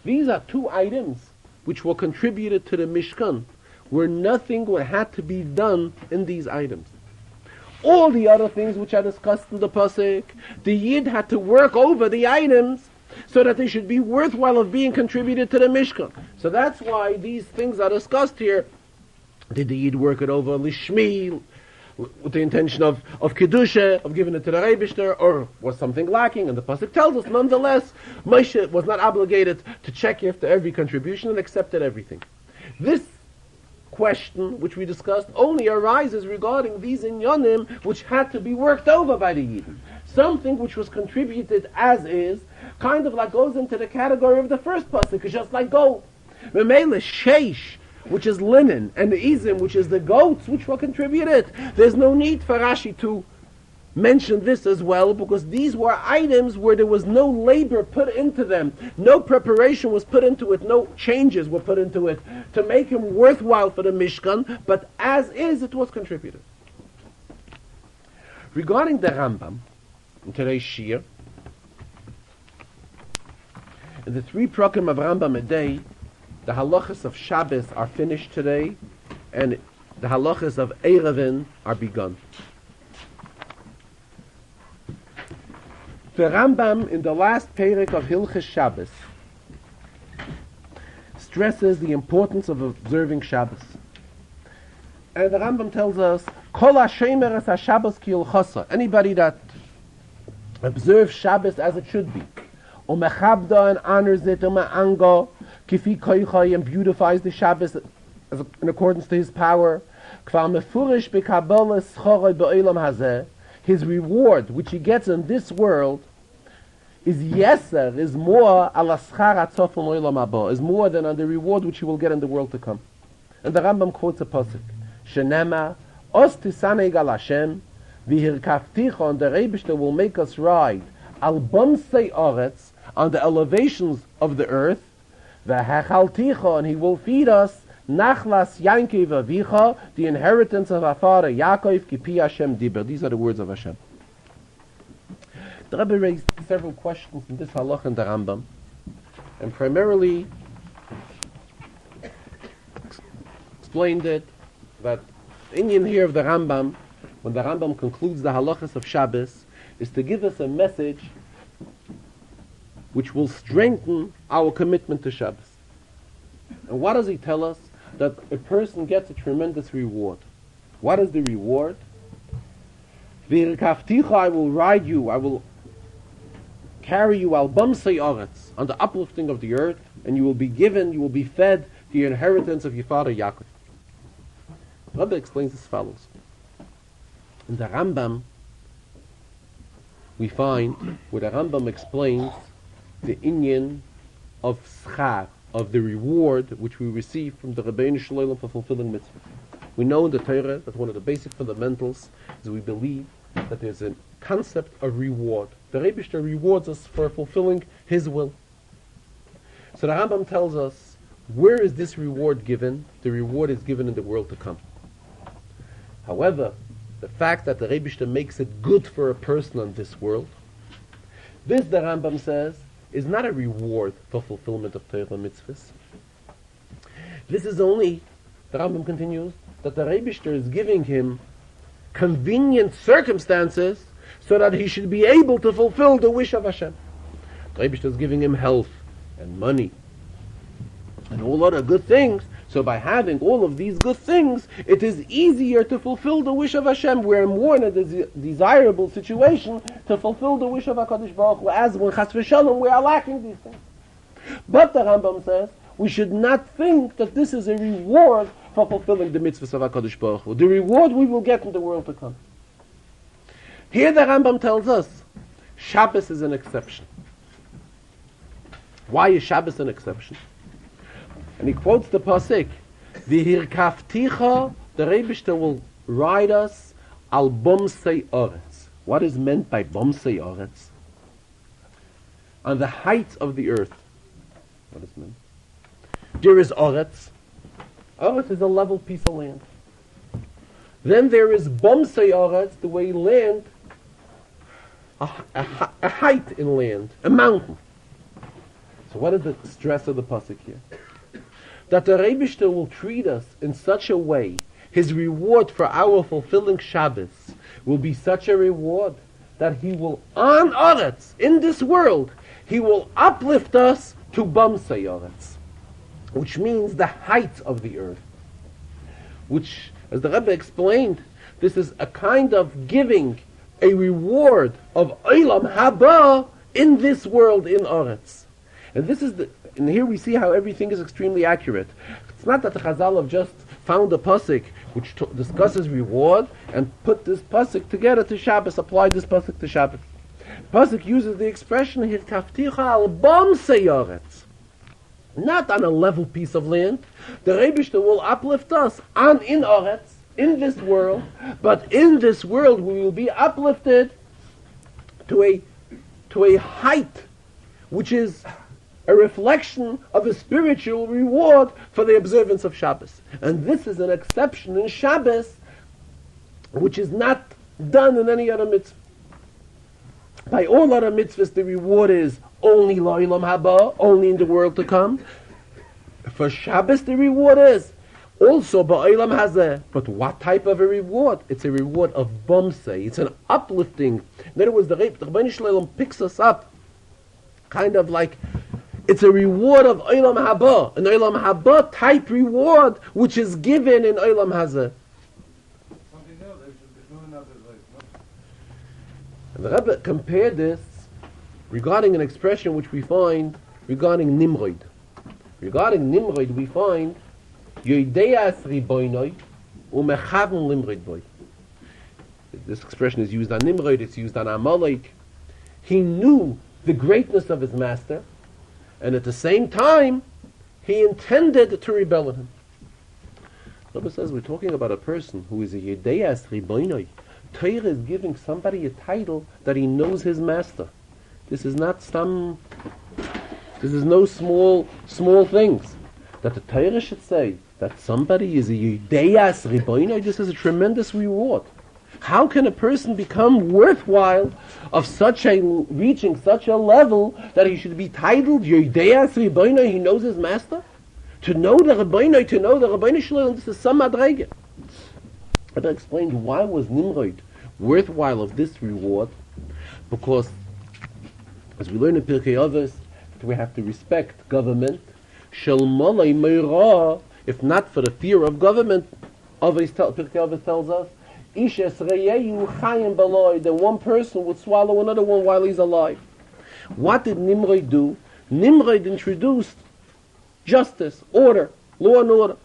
These are two items which were contributed to the Mishkan, where nothing had to be done in these items. All the other things which are discussed in the Pasuk, the Yid had to work over the items so that they should be worthwhile of being contributed to the Mishkan. So that's why these things are discussed here. Did the Yid work it over Lishmi, with the intention of Kedusha, of giving it to the Rebishter, or was something lacking? And the Pasuk tells us, nonetheless, Moshe was not obligated to check after every contribution and accepted everything. This question, which we discussed, only arises regarding these inyanim which had to be worked over by the Yidden. Something which was contributed as is, kind of goes into the category of the first pasuk, it's just like gold. Memele sheish, which is linen, and the izim, which is the goats, which were contributed. There's no need for Rashi to mention this as well, because these were items where there was no labor put into them, no preparation was put into it, no changes were put into it to make him worthwhile for the Mishkan, but as is, it was contributed. Regarding the Rambam, in today's Shir, in the 3 prokim of Rambam a day, the halachas of Shabbos are finished today, and the halachas of Erevin are begun. The Rambam, in the last perek of Hilchos Shabbos, stresses the importance of observing Shabbos. And the Rambam tells us, Kol ha-shemer es ha-Shabbos ki hilchosa. Anybody that observes Shabbos as it should be, umechabda and honors it, ume'anga, kifi koichai, and beautifies the Shabbos in accordance to his power, kvar mefurish b'kabbalah schoroi b'olam hazeh, his reward, which he gets in this world, is yeser, is more ala schar hatzofim olam haba, is more than on the reward which he will get in the world to come. And the Rambam quotes a pasuk, Shenema, os tisaneg al Hashem, v'hirkafticha, and the Rebishter will make us ride, al bamsei oretz, on the elevations of the earth, v'hechalticha, and he will feed us, Nachlas Yankiv Avicha, the inheritance of our father Yaakov, Kipi Hashem Diber. These are the words of Hashem. The Rebbe raised several questions in this halach and the Rambam, and primarily explained it that the Indian here of the Rambam, when the Rambam concludes the halachas of Shabbos, is to give us a message which will strengthen our commitment to Shabbos. And what does he tell us? That a person gets a tremendous reward. What is the reward? I will ride you, I will carry you al bamsei oretz, on the uplifting of the earth, and you will be given, you will be fed the inheritance of your father Yaakov. The Rebbe explains as follows. In the Rambam, we find where the Rambam explains the inyan of schar, of the reward which we receive from the Rebbeinu Shalom for fulfilling mitzvah. We know in the Torah that one of the basic fundamentals is we believe that there's a concept of reward. The Rebbeinu rewards us for fulfilling His will. So the Rambam tells us, where is this reward given? The reward is given in the world to come. However, the fact that the Rebbeinu makes it good for a person on this world, this, the Rambam says, is not a reward for fulfillment of Torah mitzvahs. This is only, the Rambam continues, that the Rebishter is giving him convenient circumstances so that he should be able to fulfill the wish of Hashem. The Rebishter is giving him health and money and all other good things so So by having all of these good things, it is easier to fulfill the wish of Hashem. We're more in a desirable situation to fulfill the wish of HaKadosh Baruch Hu, as when Chas v'Shalom we are lacking these things. But the Rambam says, we should not think that this is a reward for fulfilling the mitzvahs of HaKadosh Baruch Hu. The reward we will get in the world to come. Here the Rambam tells us, Shabbos is an exception. Why is Shabbos an exception? And he quotes the pasuk, "V'hirkafticha," the Rebishter will ride us al bomsei oretz. What is meant by bomsei oretz? On the heights of the earth. What is meant? There is oretz. Oretz is a level piece of land. Then there is bomsei oretz, the way land, a height in land, a mountain. So what is the stress of the pasuk here? That the Rebishter will treat us in such a way, his reward for our fulfilling Shabbos will be such a reward that he will, on Oretz, in this world, he will uplift us to Bamsei Oretz, which means the height of the earth. Which, as the Rebbe explained, this is a kind of giving a reward of Olam Haba in this world, in Oretz. And this is and here we see how everything is extremely accurate. It's not that the Chazal have just found a pasuk which discusses reward and put this pasuk together to Shabbos, applied this pasuk to Shabbos. Pasuk uses the expression "Hirkafticha al bamsei oretz," not on a level piece of land. The Rebishter will uplift us in Oretz, in this world, but in this world we will be uplifted to a height which is a reflection of a spiritual reward for the observance of Shabbos. And this is an exception in Shabbos which is not done in any other mitzvah. By all other mitzvahs the reward is only La'ilam Haba, only in the world to come. For Shabbos the reward is also Ba'ilam Hazeh. But what type of a reward? It's a reward of Bamsei. It's an uplifting. In other words, the Rebbeinu Shalom picks us up kind of like it's a reward of Olam Haba, an Olam Haba type reward which is given in Olam Hazeh. And the Rebbe compared this regarding an expression which we find regarding Nimrod. Regarding Nimrod we find Yodeas Riboinoi Umechavon Limrod Boy. This expression is used on Nimrod, it's used on Amalek. He knew the greatness of his master, and at the same time, he intended to rebel at him. Rebbe says we're talking about a person who is a Yedeas Riboinoi. Torah is giving somebody a title that he knows his master. This is not this is no small things. That the Torah should say that somebody is a Yedeas Riboinoi, this is a tremendous reward. How can a person become worthwhile of reaching such a level that he should be titled Yodeas Riboinoi, he knows his master? To know the Rebbeinu Shalom, this is some madrege. But I explained why was Nimrod worthwhile of this reward? Because, as we learn in Pirkei Avos, we have to respect government. Shel malay meira, if not for the fear of government, Pirkei Avos tells us, that one person would swallow another one while he's alive. What did Nimrod do? Nimrod introduced justice, order, law and order.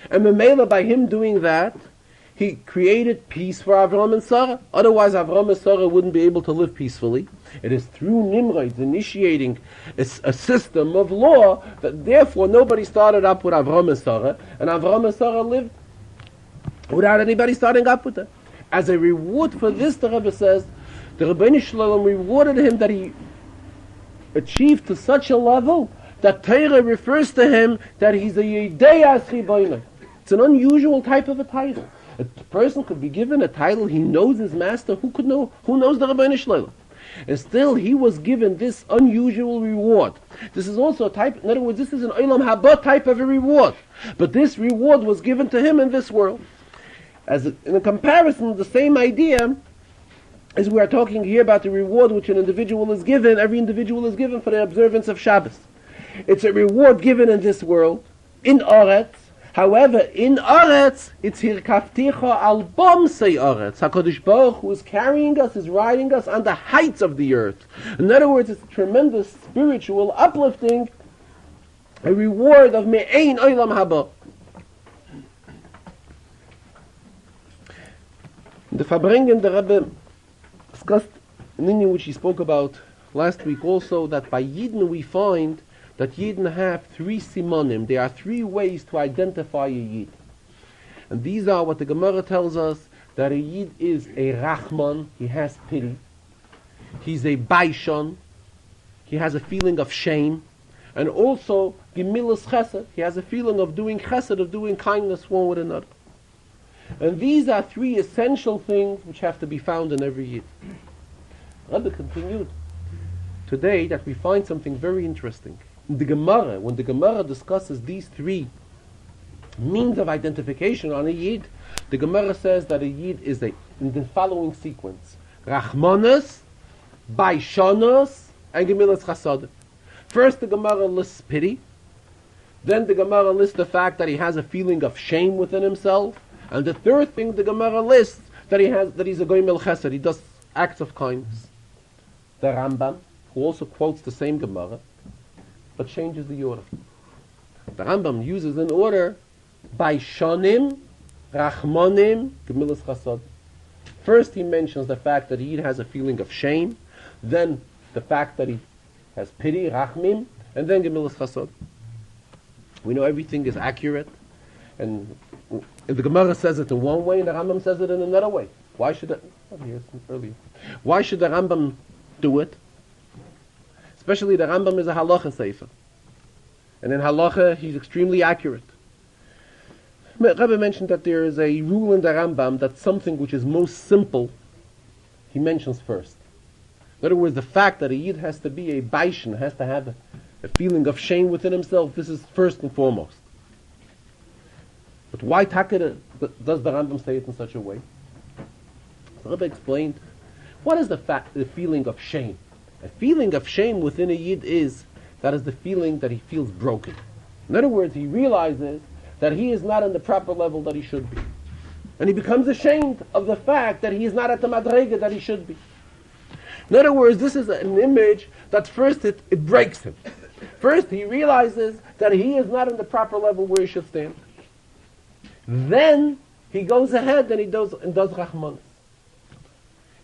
And Memela, by him doing that, he created peace for Avram and Sarah. Otherwise Avram and Sarah wouldn't be able to live peacefully. It is through Nimrod initiating a system of law that therefore nobody started up with Avram and Sarah, and Avram and Sarah lived without anybody starting up with them. As a reward for this, the Rebbe says, the Rebbeinu Shalom rewarded him that he achieved to such a level that Torah refers to him that he's a Yedeas Riboinoi. It's an unusual type of a title. A person could be given a title, he knows his master, who knows the Rebbeinu Shalom? And still he was given this unusual reward. This is also a type, in other words, this is an Olam Haba type of a reward. But this reward was given to him in this world. In a comparison, the same idea as we are talking here about the reward which an individual is given, every individual is given for the observance of Shabbos. It's a reward given in this world, in Oretz, However, in Oretz, it's Hirkafticha al Bomsei Oretz. HaKadosh Baruch Hu is carrying us, is riding us on the heights of the earth. In other words, it's a tremendous spiritual uplifting, a reward of Me'ein Olam Haba. The Farbrengen, the Rebbe discussed an Indian which he spoke about last week also, that by Yidden we find that Yidden have three simonim. There are three ways to identify a Yid. And these are what the Gemara tells us, that a Yid is a Rachman, he has pity. He's a Baishon, he has a feeling of shame. And also, Gemilas Chesed, he has a feeling of doing Chesed, of doing kindness one with another. And these are three essential things which have to be found in every Yid. Rabbi continued today that we find something very interesting. In the Gemara, when the Gemara discusses these three means of identification on a Yid, the Gemara says that a Yid is in the following sequence: Rachmanas, Baishanas, and Gemilas Chasad. First the Gemara lists pity, then the Gemara lists the fact that he has a feeling of shame within himself, and the third thing the Gemara lists that he's a Goymel Chesed, he does acts of kindness. The Rambam, who also quotes the same Gemara, but changes the order. The Rambam uses an order by Shonim, Rachmanim, Gemilas Chasad. First he mentions the fact that he has a feeling of shame, then the fact that he has pity, Rachmim, and then Gemilas Chasad. We know everything is accurate, and the Gemara says it in one way, and the Rambam says it in another way. Why should the Rambam do it? Especially the Rambam is a halacha sefer. And in halacha, he's extremely accurate. Rebbe mentioned that there is a rule in the Rambam that something which is most simple, he mentions first. In other words, the fact that a Yid has to be a baishan, has to have a feeling of shame within himself, this is first and foremost. But why does the Rambam say it in such a way? The Rebbe explained, what is the feeling of shame? A feeling of shame within a Yid is the feeling that he feels broken. In other words, he realizes that he is not on the proper level that he should be. And he becomes ashamed of the fact that he is not at the madrega that he should be. In other words, this is an image that first it breaks him. First he realizes that he is not on the proper level where he should stand. Then he goes ahead and he does Rahmanas.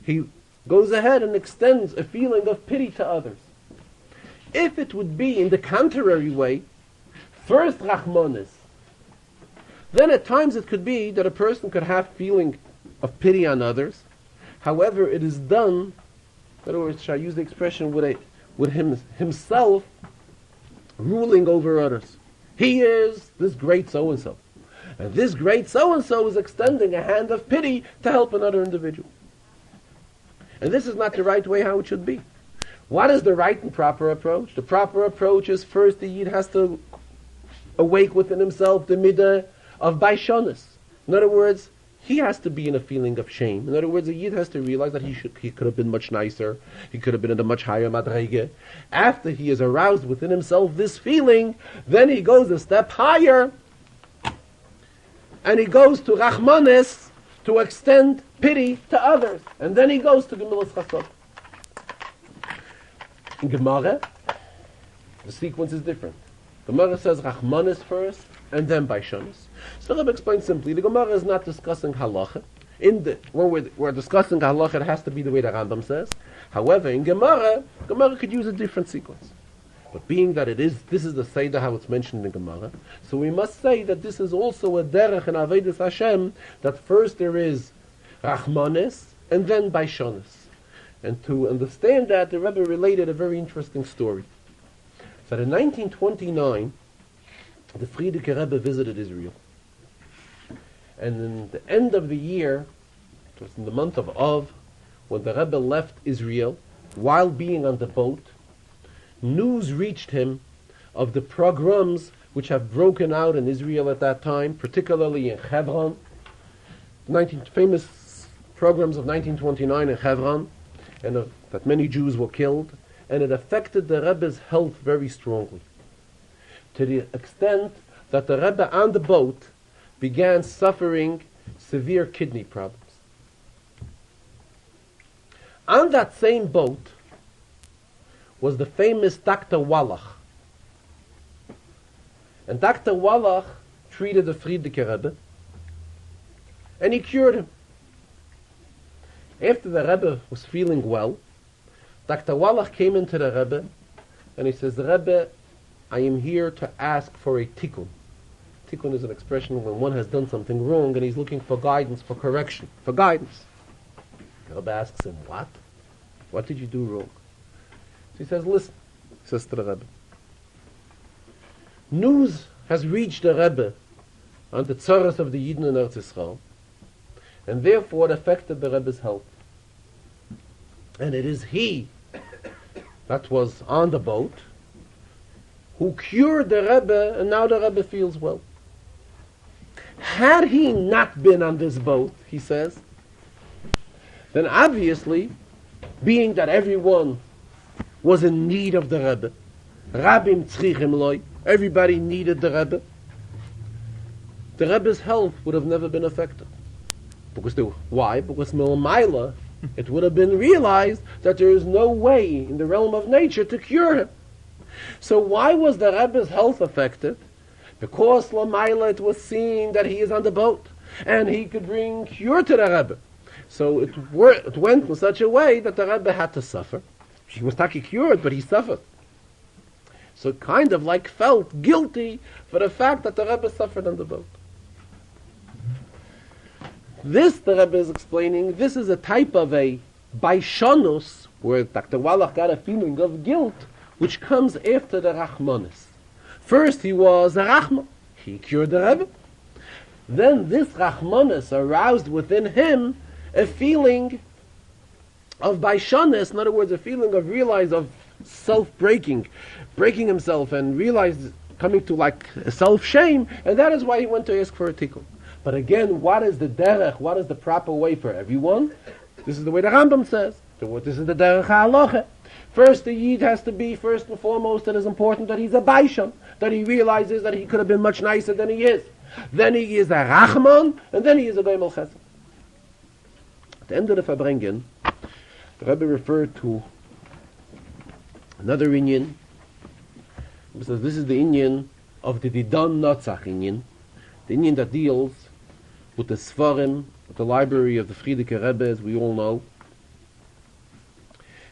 He goes ahead and extends a feeling of pity to others. If it would be in the contrary way, first Rahmanas, then at times it could be that a person could have feeling of pity on others. However, it is done, in other words, shall I use the expression, with himself ruling over others. He is this great so-and-so. And this great so-and-so is extending a hand of pity to help another individual. And this is not the right way how it should be. What is the right and proper approach? The proper approach is first the Yid has to awake within himself the midah of baishanis. In other words, he has to be in a feeling of shame. In other words, the Yid has to realize that he could have been much nicer. He could have been in a much higher madrege. After he has aroused within himself this feeling, then he goes a step higher, and he goes to Rachmanis to extend pity to others. And then he goes to Gemilas Chasad. In Gemara, the sequence is different. Gemara says Rachmanis first, and then Baishanis. So the Rebbe explains simply, the Gemara is not discussing halacha. When we're discussing halacha, it has to be the way the Rambam says. However, in Gemara could use a different sequence. But being that this is the Seder how it's mentioned in Gemara, so we must say that this is also a derech in Avodas Hashem, that first there is Rachmanis, and then Baishanis. And to understand that, the Rebbe related a very interesting story. So in 1929, the Frierdiker Rebbe visited Israel. And in the end of the year, it was in the month of Av, when the Rebbe left Israel, while being on the boat, news reached him of the pogroms which have broken out in Israel at that time, particularly in Hebron, famous pogroms of 1929 in Hebron, and that many Jews were killed, and it affected the Rebbe's health very strongly, to the extent that the Rebbe on the boat began suffering severe kidney problems. On that same boat was the famous Dr. Wallach. And Dr. Wallach treated the Frierdiker Rebbe, and he cured him. After the Rebbe was feeling well, Dr. Wallach came into the Rebbe, and he says, Rebbe, I am here to ask for a tikkun. Tikkun is an expression when one has done something wrong and he's looking for guidance, for correction, for guidance. The Rebbe asks him, what? What did you do wrong? So he says, listen, he says to the Rebbe, news has reached the Rebbe on the tzaras of the Yidden in Eretz Yisrael, and therefore it affected the Rebbe's health. And it is he that was on the boat who cured the Rebbe, and now the Rebbe feels well. Had he not been on this boat, he says, then obviously, being that everyone was in need of the Rebbe, Rabim tzrichim loy, everybody needed the Rebbe's health would have never been affected. Why? Because Milmaila, it would have been realized that there is no way in the realm of nature to cure him. So why was the Rebbe's health affected? Because Lamaila, it was seen that he is on the boat and he could bring cure to the Rebbe. So it went in such a way that the Rebbe had to suffer. He was taki cured, but he suffered. So kind of like felt guilty for the fact that the Rebbe suffered on the boat. This, the Rebbe is explaining, this is a type of a baishonus, where Dr. Wallach got a feeling of guilt, which comes after the Rachmanis. First he was a Rachman. He cured the Rebbe. Then this Rachmanis aroused within him a feeling of baishonis, in other words, a feeling of realize of self-breaking, breaking himself and realize coming to like a self-shame, and that is why he went to ask for a tikkun. But again, what is the derech? What is the proper way for everyone? This is the way the Rambam says. This is the derech ha'aloche. First, the Yid has to be, first and foremost, it is important that he's a baishon, that he realizes that he could have been much nicer than he is. Then he is a rachman, and then he is a goymel chesed. At the end of the Farbrengen, the Rebbe referred to another inyan. He says this is the inyan of the Didan Notzach inyan, the inyan that deals with the Sfarim, with the library of the Frierdiker Rebbe, as we all know.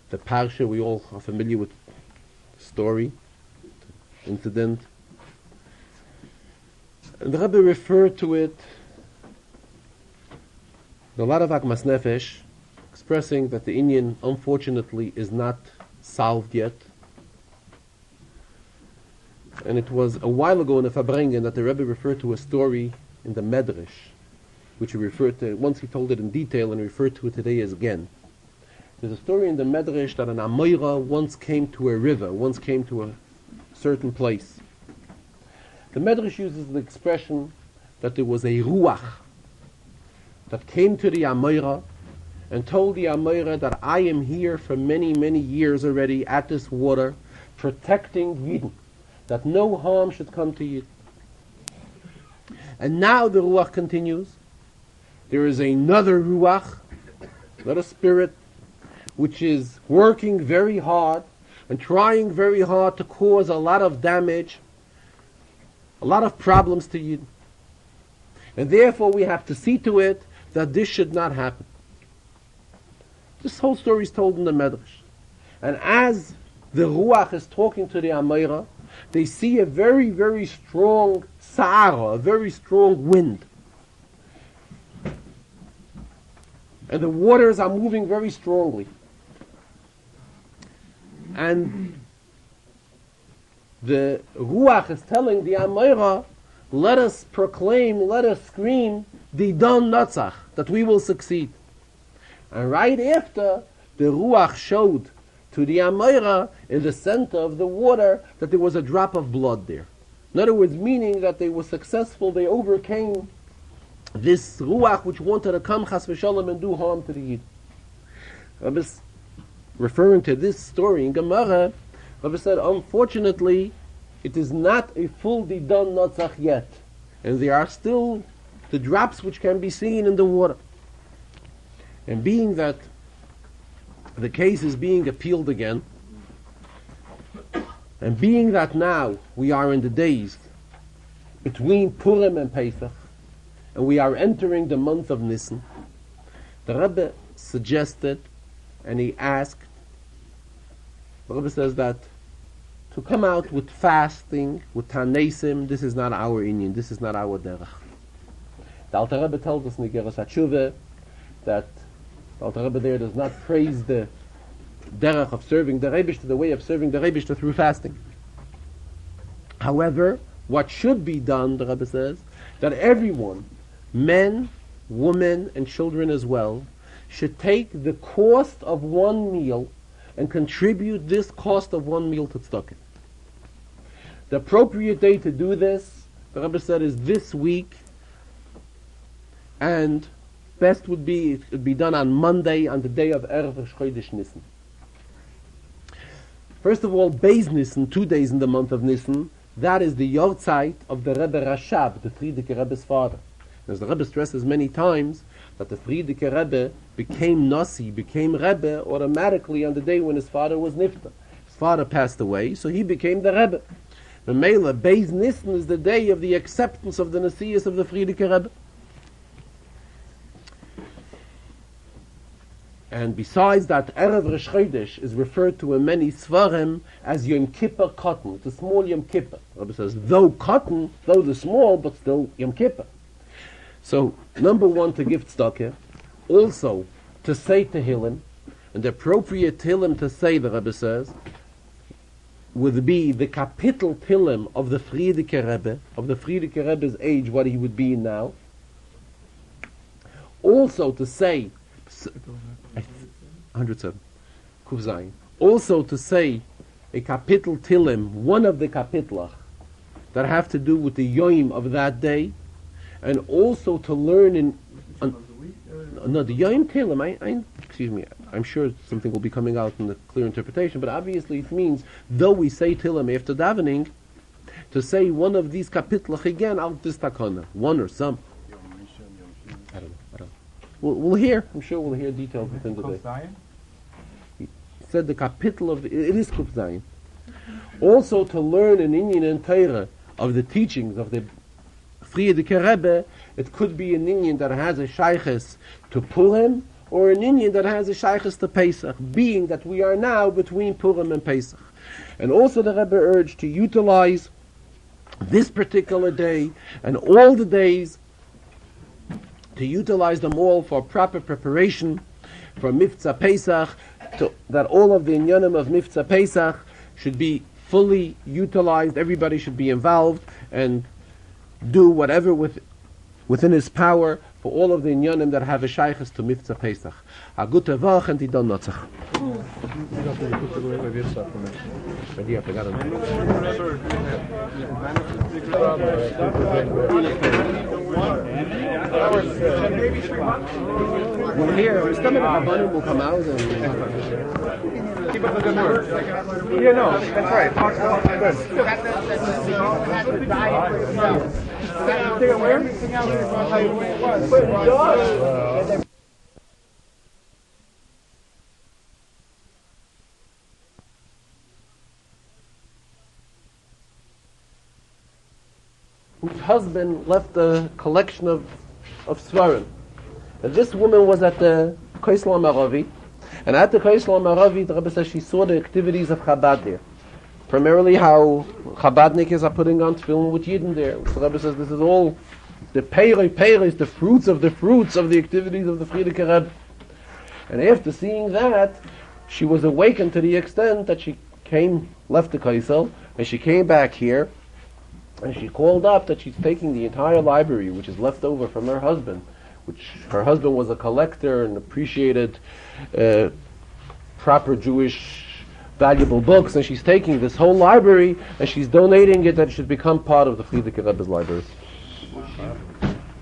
The Parsha, we all are familiar with the story, the incident. And the Rebbe referred to it with a lot of Akmas Nefesh, expressing that the inyan, unfortunately, is not solved yet. And it was a while ago in the Farbrengen that the Rebbe referred to a story in the Medrash, which he referred to, once he told it in detail and referred to it today as again. There's a story in the Medrash that an Amoira once came to a river, once came to a certain place. The Medrash uses the expression that there was a Ruach that came to the Amoira and told the Amoira that I am here for many, many years already at this water, protecting Yidden, that no harm should come to Yidden. And now the Ruach continues. There is another Ruach, another spirit, which is working very hard and trying very hard to cause a lot of damage, a lot of problems to Yidden. And therefore we have to see to it that this should not happen. This whole story is told in the Medrash. And as the Ruach is talking to the Amoira, they see a very, very strong Sa'ara, a very strong wind. And the waters are moving very strongly. And the Ruach is telling the Amoira, let us proclaim, let us scream, Didan Notzach, that we will succeed. And right after, the Ruach showed to the Amoira in the center of the water that there was a drop of blood there. In other words, meaning that they were successful, they overcame this Ruach which wanted to come chas v'shalom and do harm to the Yid. Rabbi referring to this story in Gemara, Rabbi said, unfortunately, it is not a fully done Notzach yet. And there are still the drops which can be seen in the water. And being that the case is being appealed again, and being that now we are in the days between Purim and Pesach, and we are entering the month of Nisan, the Rebbe suggested, and he asked, the Rebbe says that to come out with fasting, with Tanesim, this is not our Inyan, this is not our derech. The Alter Rebbe tells us in the Geras HaTshuvah that the Alter Rebbe there does not praise the derech of serving the Rebishter, the way of serving the Rebishter through fasting. However, what should be done, the Rebbe says, that everyone, men, women, and children as well, should take the cost of one meal and contribute this cost of one meal to tzedakah. The appropriate day to do this, the Rebbe said, is this week, and best would be it would be done on Monday, on the day of Erev Rosh Chodesh Nisan. First of all, Beis Nisan, 2 days in the month of Nisan, that is the Yortzeit of the Rebbe Rashab, the Frierdiker Rebbe's father. As the Rebbe stresses many times, that the Frierdiker Rebbe became Nasi, became Rebbe automatically on the day when his father was Nifta. His father passed away, so he became the Rebbe. The Mela, Beis Nisan is the day of the acceptance of the Nasius of the Frierdiker Rebbe. And besides that, Erev Rosh Chodesh is referred to in many Svarim as Yom Kippur cotton, the small Yom Kippur. Rabbi says, though cotton, though the small, but still Yom Kippur. So, number one, to give tzedakah, also to say Tehillim, and the appropriate Tehillim to say, the Rebbe says, would be the capital Tehillim of the Frierdiker Rebbe, of the Frierdiker Rebbe's age, what he would be now. Also to say, 107, Kuf Zayin. Also to say a capital Tehillim, one of the kapitlach, that have to do with the Yom of that day, and also to learn in no, the Yom Tehillim, excuse me, I'm sure something will be coming out in the clear interpretation, but obviously it means, though we say Tehillim after davening, to say one of these kapitlach again, out this takana, one or some. I don't know. We'll hear, I'm sure we'll hear details within the day. He said the capital of it is Kuf Zayin. Also to learn an Inyan and Torah of the teachings of the Frierdiker Rebbe, it could be an Inyan that has a shayches to Purim, or an Inyan that has a shayches to Pesach, being that we are now between Purim and Pesach. And also the Rebbe urged to utilize this particular day and all the days, to utilize them all for proper preparation for Miftzah Pesach, that all of the inyanim of Miftzah Pesach should be fully utilized, everybody should be involved, and do whatever within his power for all of the inyanim that have a shaykhs to Miftzah Pesach. A gute Woche and Idon Notzach. We'll hear, Mr. Rabbanim will come out and keep up the good work. Yeah, no, that's right. Good. Whose husband left a collection of Svarim. And this woman was at the Kaisel Maravi, and at the Kaisel Maravi, the Rebbe says she saw the activities of Chabad there. Primarily how Chabadniks are putting on tefillin with Yidden there. The Rebbe says this is all the peiros, the fruits of the activities of the Frierdiker Rebbe. And after seeing that, she was awakened to the extent that she left the Kaisel, and she came back here, and she called up that she's taking the entire library, which is left over from her husband, which her husband was a collector and appreciated proper Jewish valuable books, and she's taking this whole library and she's donating it that it should become part of the Frierdiker Rebbe's library.